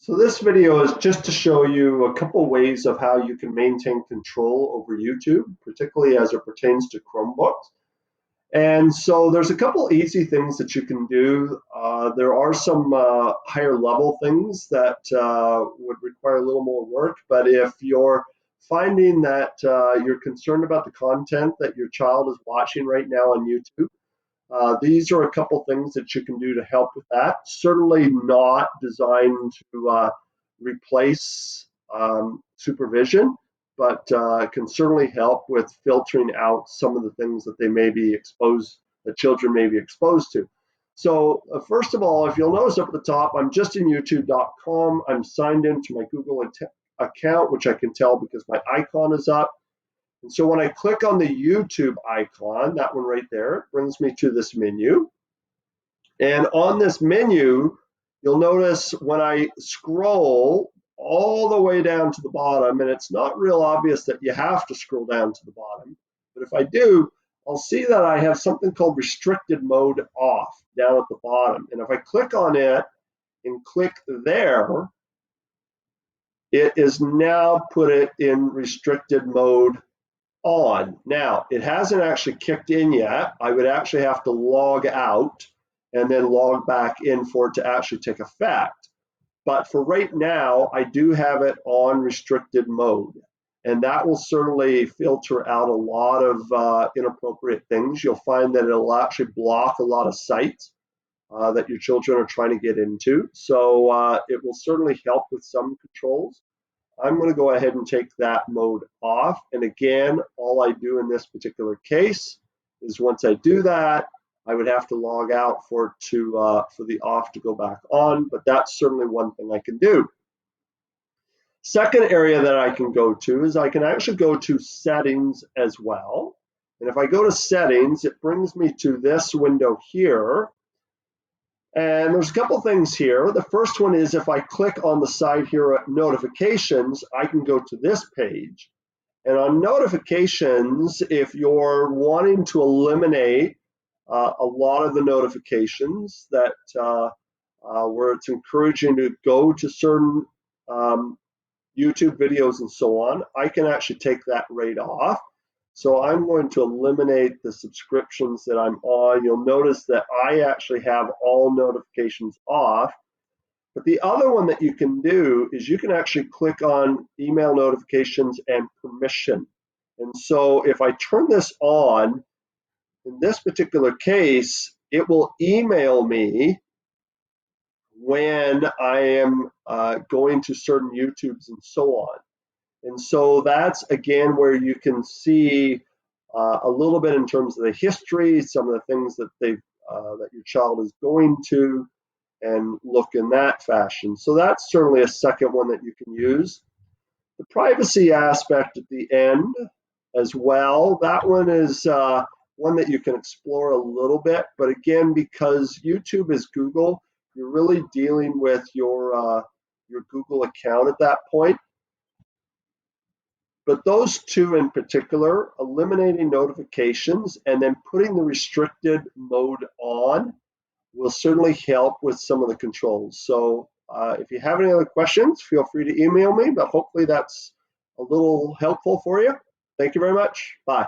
So this video is just to show you a couple ways of how you can maintain control over YouTube, particularly as it pertains to Chromebooks. And so there's a couple easy things that you can do. There are some higher level things that would require a little more work, but if you're finding that you're concerned about the content that your child is watching right now on YouTube, these are a couple things that you can do to help with that. Certainly not designed to replace supervision, but can certainly help with filtering out some of the things that they may be exposed, that children may be exposed to. So first of all, if you'll notice up at the top, I'm just in youtube.com. I'm signed into my Google account, which I can tell because my icon is up. And so when I click on the YouTube icon, that one right there, it brings me to this menu. And on this menu, you'll notice when I scroll all the way down to the bottom, and it's not real obvious that you have to scroll down to the bottom, but if I do, I'll see that I have something called restricted mode off down at the bottom. And if I click on it and click there, it is now put it in restricted mode on. Now, it hasn't actually kicked in yet. I would actually have to log out and then log back in for it to actually take effect. But for right now, I do have it on restricted mode. And that will certainly filter out a lot of inappropriate things. You'll find that it'll actually block a lot of sites that your children are trying to get into. So it will certainly help with some controls. I'm going to go ahead and take that mode off. And again, all I do in this particular case is once I do that, I would have to log out for the off to go back on, but that's certainly one thing I can do. Second area that I can go to is I can actually go to settings as well. And if I go to settings, it brings me to this window here. And there's a couple things here. The first one is if I click on the side here at notifications, I can go to this page. And on notifications, if you're wanting to eliminate a lot of the notifications that where it's encouraging to go to certain YouTube videos and so on, I can actually take that right off. So I'm going to eliminate the subscriptions that I'm on. You'll notice that I actually have all notifications off. But the other one that you can do is you can actually click on email notifications and permission. And so if I turn this on, in this particular case, it will email me when I am going to certain YouTubes and so on. And so that's, again, where you can see a little bit in terms of the history, some of the things that that your child is going to, and look in that fashion. So that's certainly a second one that you can use. The privacy aspect at the end as well, that one is one that you can explore a little bit. But again, because YouTube is Google, you're really dealing with your Google account at that point. But those two in particular, eliminating notifications and then putting the restricted mode on, will certainly help with some of the controls. So if you have any other questions, feel free to email me, but hopefully that's a little helpful for you. Thank you very much. Bye.